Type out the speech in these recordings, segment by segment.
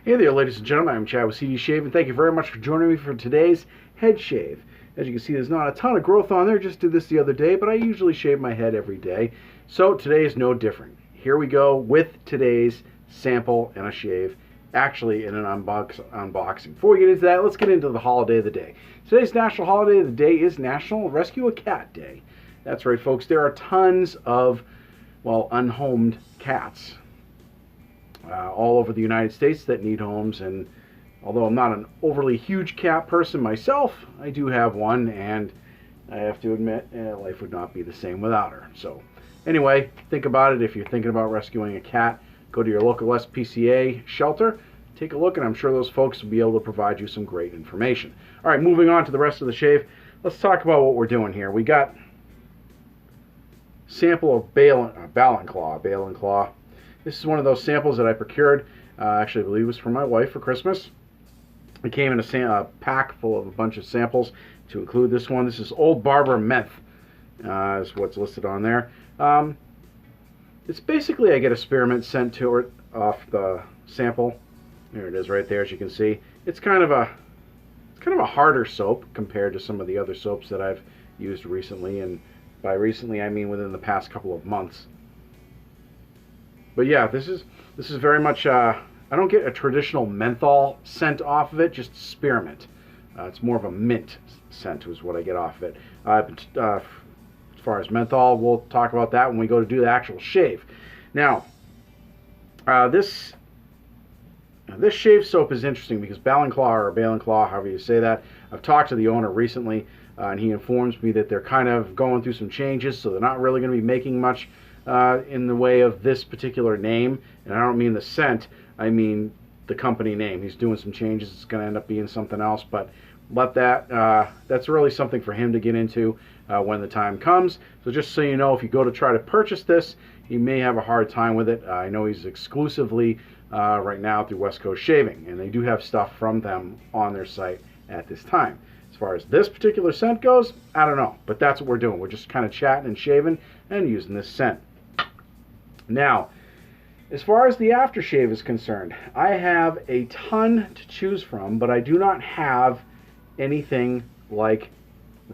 Hey there, ladies and gentlemen. I'm Chad with CD Shave, and thank you very much for joining me for today's head shave. As you can see, there's not a ton of growth on there. Just did this the other day, but I usually shave my head every day. So today is no different. Here we go with today's sample and a shave, actually in an unboxing. Before we get into that, let's get into the holiday of the day. Today's national holiday of the day is National Rescue a Cat Day. That's right, folks. There are tons of, well, unhomed cats all over the United States that need homes, and although I'm not an overly huge cat person myself, I do have one, and I have to admit, life would not be the same without her. So anyway, think about it. If you're thinking about rescuing a cat, go to your local SPCA shelter, take a look, and I'm sure those folks will be able to provide you some great information. All right, moving on to the rest of the shave, let's talk about what we're doing here. We got sample of Ballenclaugh. This is one of those samples that I procured, actually I believe it was for my wife for Christmas. It came in a pack full of a bunch of samples to include this one. This is Old Barber Menthe, is what's listed on there. It's basically, I get a spearmint sent to it off the sample. There it is right there, as you can see. It's kind of a harder soap compared to some of the other soaps that I've used recently, and by recently I mean within the past couple of months. But yeah, this is very much, I don't get a traditional menthol scent off of it, just spearmint. It's more of a mint scent is what I get off of it. As far as menthol, we'll talk about that when we go to do the actual shave. Now, this shave soap is interesting because Ballenclaugh, however you say that, I've talked to the owner recently, and he informs me that they're kind of going through some changes, so they're not really going to be making much in the way of this particular name. And I don't mean the scent, I mean the company name. He's doing some changes. It's going to end up being something else, but let that's really something for him to get into when the time comes. So just so you know, if you go to try to purchase this, you may have a hard time with it. I know he's exclusively right now through West Coast Shaving, and they do have stuff from them on their site at this time. As far as this particular scent goes, I don't know, but that's what we're doing. We're just kind of chatting and shaving and using this scent. Now, as far as the aftershave is concerned, I have a ton to choose from, but I do not have anything like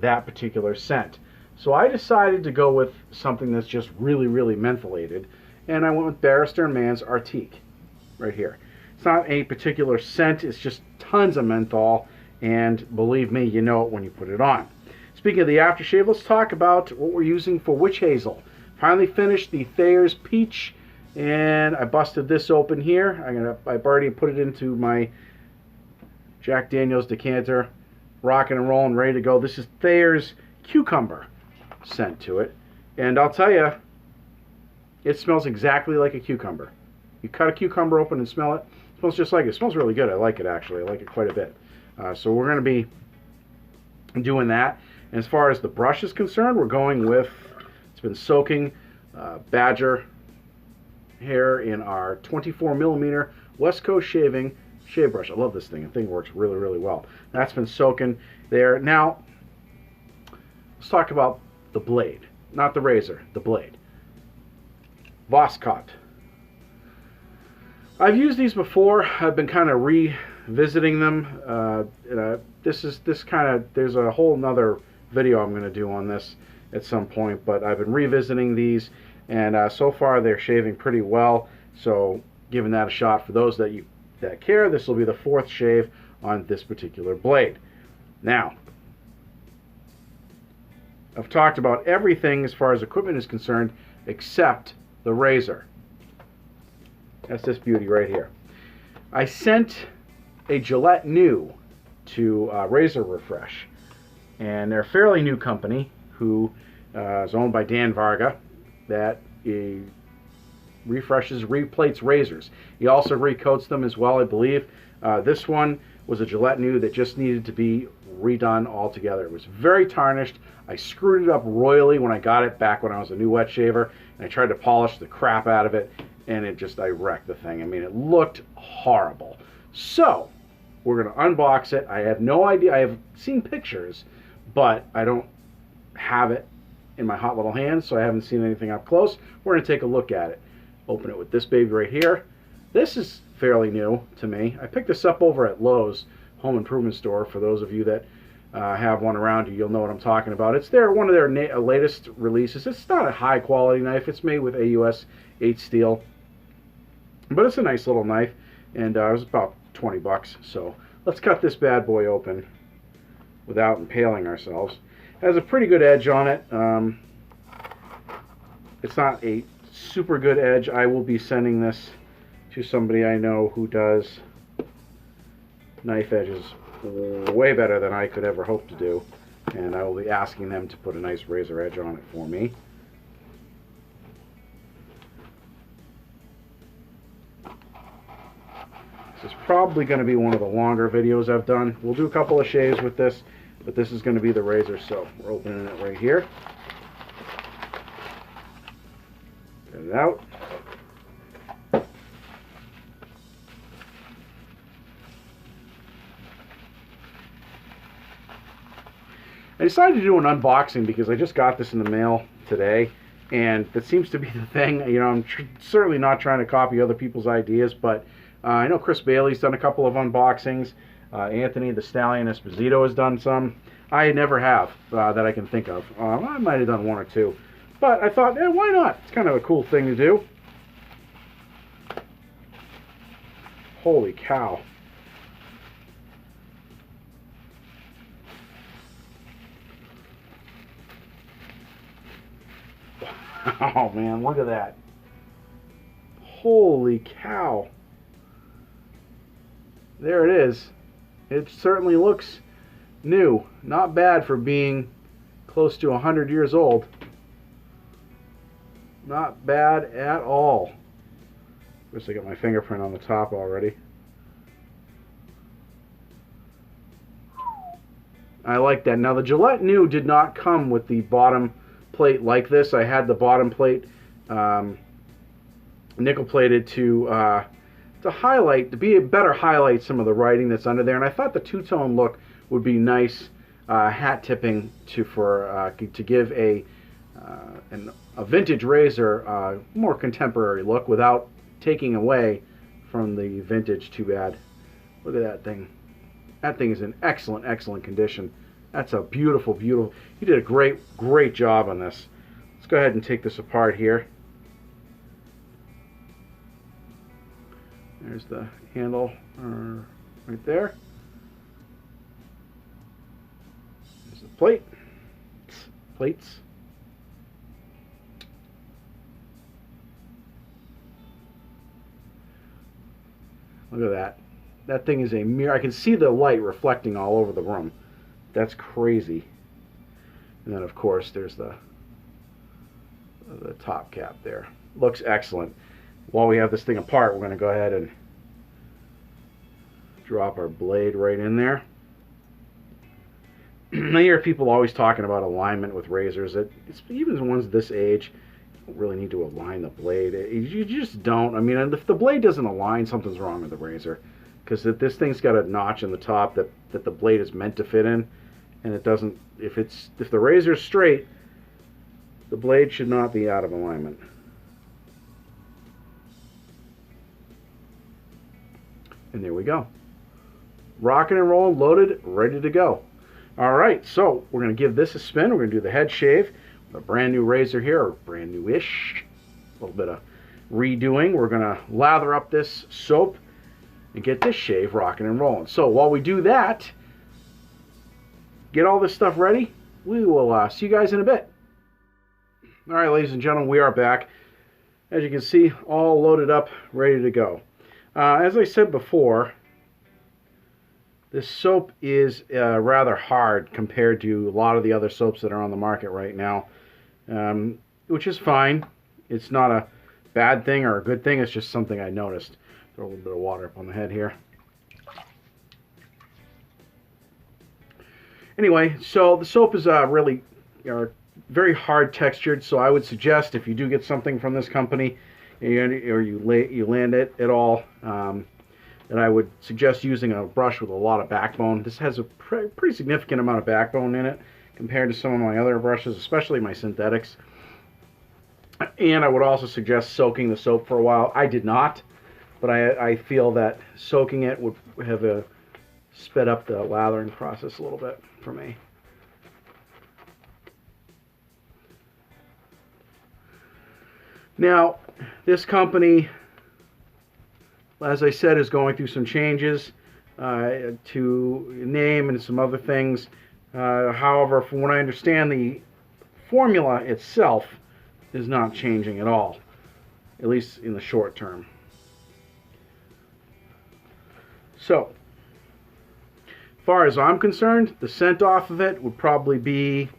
that particular scent. So I decided to go with something that's just really, really mentholated, and I went with Barrister & Mann's Arctique right here. It's not a particular scent, it's just tons of menthol, and believe me, you know it when you put it on. Speaking of the aftershave, let's talk about what we're using for witch hazel. Finally finished the Thayer's Peach, and I busted this open here. I've already put it into my Jack Daniel's decanter, rocking and rolling, ready to go. This is Thayer's Cucumber scent to it, and I'll tell you, it smells exactly like a cucumber. You cut a cucumber open and smell it. It smells just like it. It smells really good. I like it, actually. I like it quite a bit. So we're going to be doing that. And as far as the brush is concerned, we're going with, it's been soaking Badger hair in our 24mm West Coast Shaving shave brush. I love this thing. The thing works really, really well. That's been soaking there. Now, let's talk about the blade. Not the razor, the blade. Voskhod. I've used these before. I've been kind of revisiting them. There's a whole nother video I'm going to do on this at some point, but I've been revisiting these, and so far they're shaving pretty well. So giving that a shot for those that care. This will be the 4th shave on this particular blade. Now, I've talked about everything as far as equipment is concerned except the razor. That's this beauty right here. I sent a Gillette New to Razor Refresh, and they're a fairly new company who is owned by Dan Varga, that replates razors. He also recoats them as well, I believe. This one was a Gillette New that just needed to be redone altogether. It was very tarnished. I screwed it up royally when I got it back when I was a new wet shaver, and I tried to polish the crap out of it, and I wrecked the thing. I mean, it looked horrible. So, we're going to unbox it. I have no idea. I have seen pictures, but I don't have it in my hot little hands, so I haven't seen anything up close. We're going to take a look at it. Open it with this baby right here. This is fairly new to me. I picked this up over at Lowe's Home Improvement Store. For those of you that have one around you, you'll know what I'm talking about. It's one of their latest releases. It's not a high quality knife. It's made with AUS 8 steel, but it's a nice little knife, and it was about 20 bucks. So let's cut this bad boy open without impaling ourselves. It has a pretty good edge on it. It's not a super good edge. I will be sending this to somebody I know who does knife edges way better than I could ever hope to do, and I will be asking them to put a nice razor edge on it for me. This is probably going to be one of the longer videos I've done. We'll do a couple of shaves with this, but this is going to be the razor, so we're opening it right here. Get it out. I decided to do an unboxing because I just got this in the mail today, and that seems to be the thing. You know, I'm certainly not trying to copy other people's ideas, but I know Chris Bailey's done a couple of unboxings. Anthony the Stallion Esposito has done some. I never have that I can think of. I might have done one or two, but I thought, why not? It's kind of a cool thing to do. Holy cow. Oh man, look at that. Holy cow. There it is. It certainly looks new. Not bad for being close to 100 years old. Not bad at all. Of course, I got my fingerprint on the top already. I like that. Now, the Gillette New did not come with the bottom plate like this. I had the bottom plate nickel plated to highlight, to be a better highlight some of the writing that's under there, and I thought the two-tone look would be nice hat tipping to give a vintage razor more contemporary look without taking away from the vintage too bad. Look at that thing. That thing is in excellent condition. That's a beautiful. You did a great job on this. Let's go ahead and take this apart here. There's the handle right there. There's the plates. Look at that. That thing is a mirror. I can see the light reflecting all over the room. That's crazy. And then, of course, there's the top cap there. Looks excellent. While we have this thing apart, we're going to go ahead and drop our blade right in there. I hear people always talking about alignment with razors. Even the ones this age, you don't really need to align the blade. You just don't. I mean, if the blade doesn't align, something's wrong with the razor. Because this thing's got a notch in the top that the blade is meant to fit in, and it doesn't. If the razor's straight, the blade should not be out of alignment. And there we go. Rocking and rolling, loaded, ready to go. All right, so we're going to give this a spin. We're going to do the head shave with a brand new razor here, or brand new-ish. A little bit of redoing. We're going to lather up this soap and get this shave rocking and rolling. So while we do that, get all this stuff ready, we will see you guys in a bit. All right, ladies and gentlemen, we are back. As you can see, all loaded up, ready to go. As I said before, this soap is rather hard compared to a lot of the other soaps that are on the market right now, which is fine. It's not a bad thing or a good thing. It's just something I noticed. Throw a little bit of water up on the head here. Anyway, so the soap is really very hard textured, so I would suggest if you do get something from this company or you land it at all, then I would suggest using a brush with a lot of backbone. This has a pretty significant amount of backbone in it compared to some of my other brushes, especially my synthetics. And I would also suggest soaking the soap for a while. I did not. but I feel that soaking it would have sped up the lathering process a little bit for me. Now, this company, as I said, is going through some changes to name and some other things. However, from what I understand, the formula itself is not changing at all, at least in the short term. So, as far as I'm concerned, the scent off of it would probably be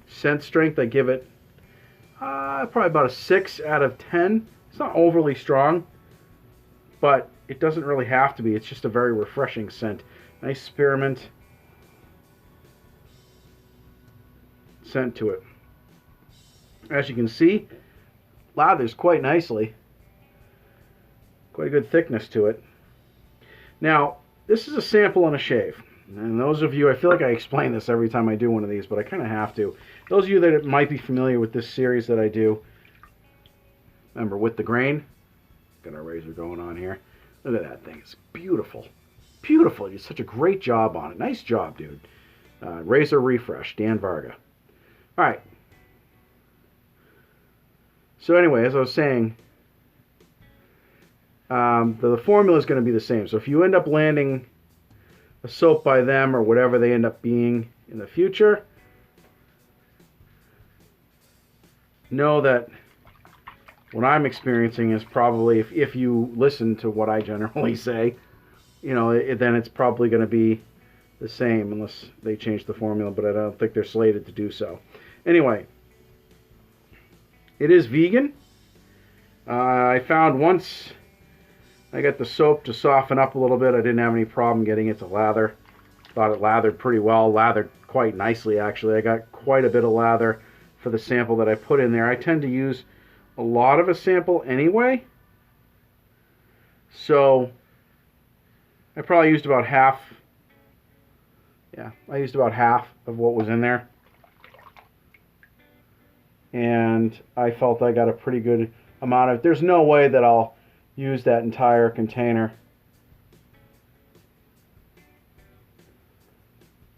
scent strength. I give it probably about a 6 out of 10. It's not overly strong, but it doesn't really have to be. It's just a very refreshing scent. Nice spearmint scent to it. As you can see, lathers quite nicely. Quite a good thickness to it. Now, this is a sample and a shave. And those of you, I feel like I explain this every time I do one of these, but I kind of have to. Those of you that might be familiar with this series that I do, remember, with the grain, got our razor going on here. Look at that thing. It's beautiful. Beautiful. You did such a great job on it. Nice job, dude. Razor Refresh, Dan Varga. All right. So anyway, as I was saying, the formula is going to be the same. So if you end up landing a soap by them or whatever they end up being in the future, know that what I'm experiencing is probably, if you listen to what I generally say, you know, then it's probably going to be the same unless they change the formula, but I don't think they're slated to do so. Anyway, it is vegan. I found once I got the soap to soften up a little bit, I didn't have any problem getting it to lather. Thought it lathered pretty well, lathered quite nicely actually. I got quite a bit of lather for the sample that I put in there. I tend to use a lot of a sample anyway, so I probably used about half. Yeah, I used about half of what was in there, and I felt I got a pretty good amount of it. There's no way that I'll use that entire container,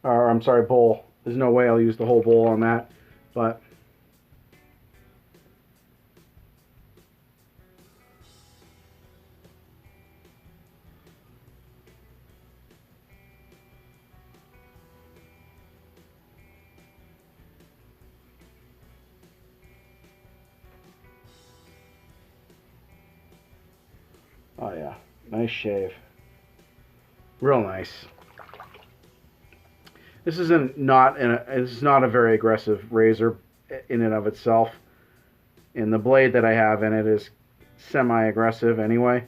or I'm sorry, bowl. There's no way I'll use the whole bowl on that, but oh yeah, nice shave. Real nice. This is not a very aggressive razor in and of itself. And the blade that I have in it is semi-aggressive anyway.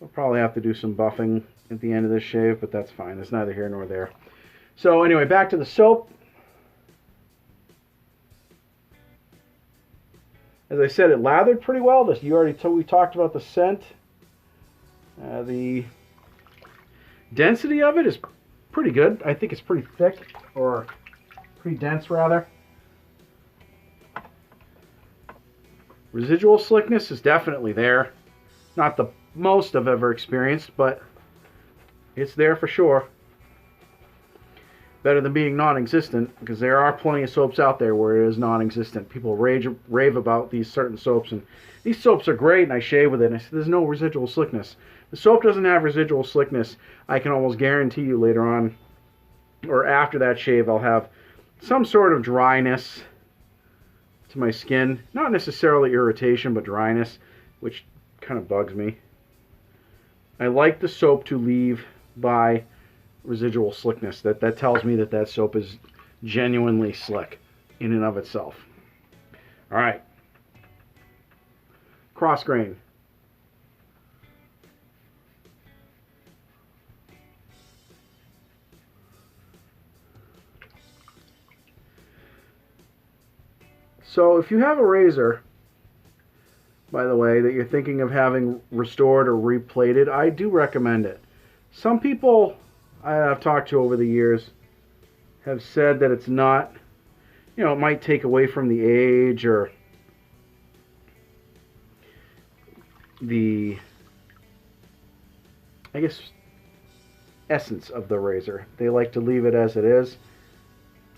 I'll probably have to do some buffing at the end of this shave, but that's fine. It's neither here nor there. So anyway, back to the soap. As I said, it lathered pretty well. We talked about the scent. The density of it is pretty good. I think it's pretty thick, or pretty dense rather. Residual slickness is definitely there. Not the most I've ever experienced, but it's there for sure. Better than being non-existent, because there are plenty of soaps out there where it is non-existent. People rave about these certain soaps, and these soaps are great, and I shave with it, and I say there's no residual slickness. The soap doesn't have residual slickness. I can almost guarantee you later on, or after that shave, I'll have some sort of dryness to my skin. Not necessarily irritation, but dryness, which kind of bugs me. I like the soap to leave by residual slickness. That tells me that soap is genuinely slick in and of itself. All right. Cross grain. So if you have a razor, by the way, that you're thinking of having restored or replated, I do recommend it. Some people I've talked to over the years have said that it's not, you know, it might take away from the age, or the, I guess, essence of the razor. They like to leave it as it is.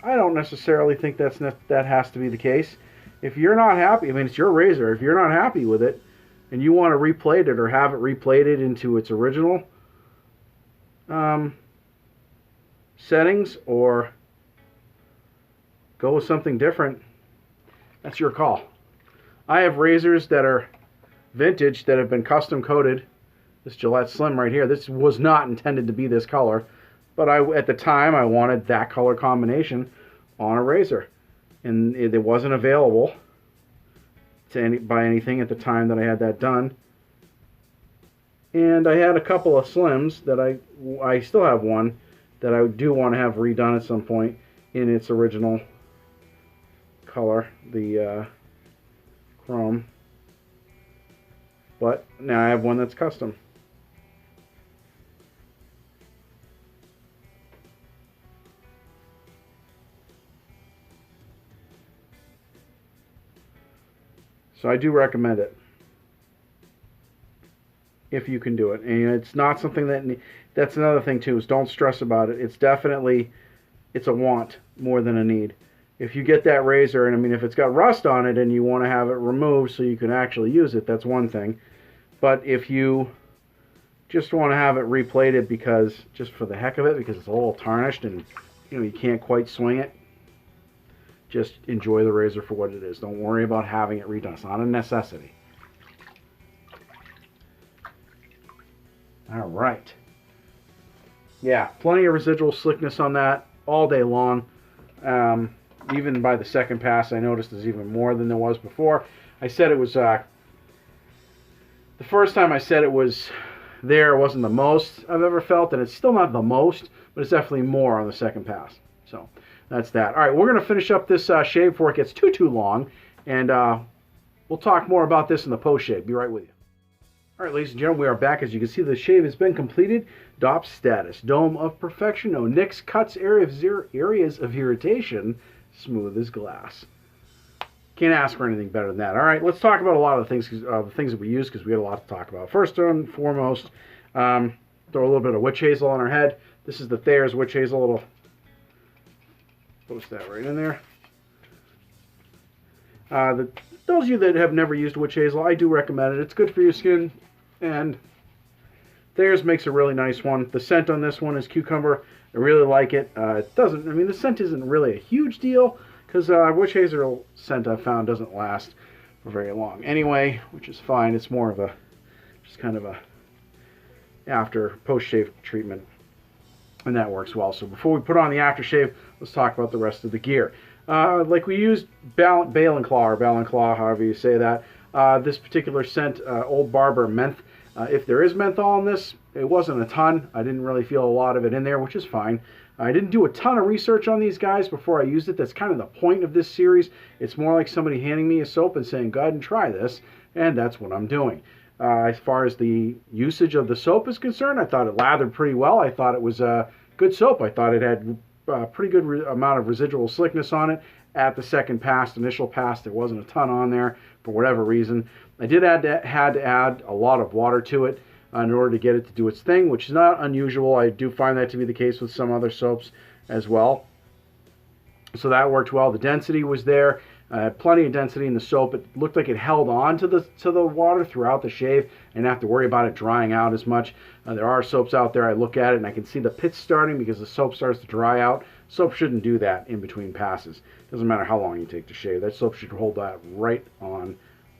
I don't necessarily think that has to be the case. If you're not happy, I mean, it's your razor. If you're not happy with it and you want to replate it or have it replated into its original settings or go with something different, that's your call. I have razors that are vintage that have been custom coated. This Gillette Slim right here, this was not intended to be this color, but at the time I wanted that color combination on a razor, and it wasn't available to by anything at the time that I had that done. And I had a couple of Slims that I still have one that I do want to have redone at some point in its original color, the chrome. But now I have one that's custom. So I do recommend it if you can do it. And it's not something that's another thing too, is don't stress about it. It's definitely, it's a want more than a need. If you get that razor, and I mean, if it's got rust on it and you want to have it removed so you can actually use it, that's one thing. But if you just want to have it replated because, just for the heck of it, because it's a little tarnished and you can't quite swing it, just enjoy the razor for what it is. Don't worry about having it redone. It's not a necessity. All right. Yeah, plenty of residual slickness on that all day long. Even by the second pass, I noticed there's even more than there was before. I said it was, the first time I said it was there, it wasn't the most I've ever felt, and it's still not the most, but it's definitely more on the second pass. So that's that. All right, we're going to finish up this shave before it gets too long, and we'll talk more about this in the post-shave. Be right with you. All right, ladies and gentlemen, we are back. As you can see, the shave has been completed. DOP status, dome of perfection, no nicks, cuts, areas of irritation, smooth as glass. Can't ask for anything better than that. All right, let's talk about a lot of the things that we use, because we got a lot to talk about. First and foremost, throw a little bit of witch hazel on our head. This is the Thayer's witch hazel. Little post that right in there. Those of you that have never used witch hazel, I do recommend it. It's good for your skin, and Thayer's makes a really nice one. The scent on this one is cucumber. I really like it. It doesn't, I mean, the scent isn't really a huge deal, because witch hazel scent I've found doesn't last for very long anyway, which is fine. It's more of a, just kind of a after post-shave treatment, and that works well. So before we put on the aftershave, let's talk about the rest of the gear. Like we used Ballenclaugh, or Ballenclaugh, however you say that. This particular scent, Old Barber Menthe. If there is menthol in this, it wasn't a ton. I didn't really feel a lot of it in there, which is fine. I didn't do a ton of research on these guys before I used it. That's kind of the point of this series. It's more like somebody handing me a soap and saying, go ahead and try this, and that's what I'm doing. As far as the usage of the soap is concerned, I thought it lathered pretty well. I thought it was a good soap. I thought it had a pretty good amount of residual slickness on it. At the second pass, initial pass, there wasn't a ton on there for whatever reason. I did had to add a lot of water to it in order to get it to do its thing, which is not unusual. I do find that to be the case with some other soaps as well. So that worked well. The density was there. Plenty of density in the soap. It looked like it held on to the water throughout the shave. I didn't have to worry about it drying out as much. There are soaps out there, I look at it and I can see the pits starting because the soap starts to dry out. Soap shouldn't do that in between passes. Doesn't matter how long you take to shave. That soap should hold that right on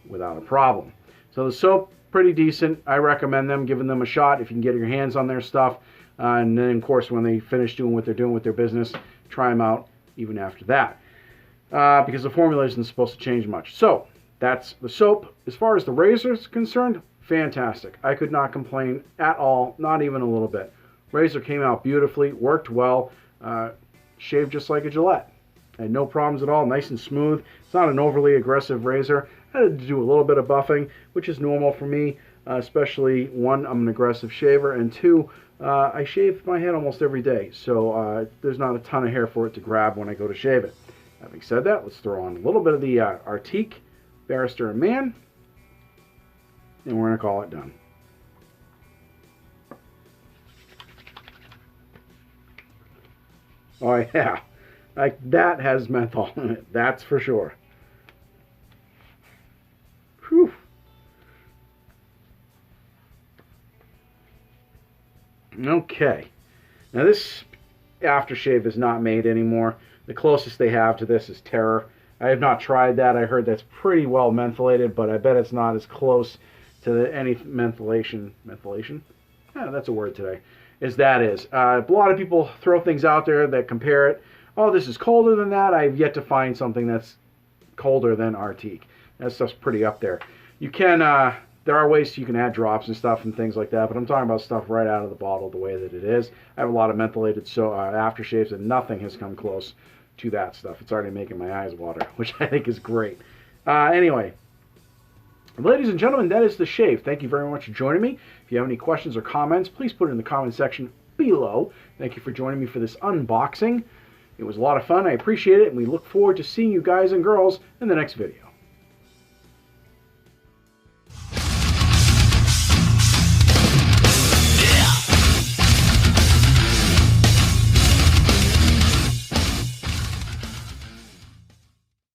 without a problem. So the soap, pretty decent. I recommend them, giving them a shot if you can get your hands on their stuff. And then, of course, when they finish doing what they're doing with their business, try them out even after that. Because the formula isn't supposed to change much. So that's the soap. As far as the razor is concerned, fantastic. I could not complain at all, not even a little bit. Razor came out beautifully, worked well, shaved just like a Gillette. I had no problems at all, nice and smooth. It's not an overly aggressive razor. I had to do a little bit of buffing, which is normal for me, especially one, I'm an aggressive shaver, and two, I shave my head almost every day, so there's not a ton of hair for it to grab when I go to shave it. Having said that, let's throw on a little bit of the Arctique Barrister and Man. and we're going to call it done. Oh yeah, like that has menthol in it, that's for sure. Whew. Okay, now this aftershave is not made anymore. The closest they have to this is Thayer. I have not tried that. I heard that's pretty well mentholated, but I bet it's not as close to any menthylation. Yeah, that's a word today. As that is. A lot of people throw things out there that compare it. Oh, this is colder than that. I've yet to find something that's colder than Arctique. That stuff's pretty up there. You can, there are ways you can add drops and stuff and things like that, but I'm talking about stuff right out of the bottle the way that it is. I have a lot of mentholated aftershaves, and nothing has come close to that stuff. It's already making my eyes water, which I think is great. Anyway, ladies and gentlemen, that is the shave. Thank you very much for joining me. If you have any questions or comments, please put it in the comment section below. Thank you for joining me for this unboxing. It was a lot of fun. I appreciate it, and we look forward to seeing you guys and girls in the next video.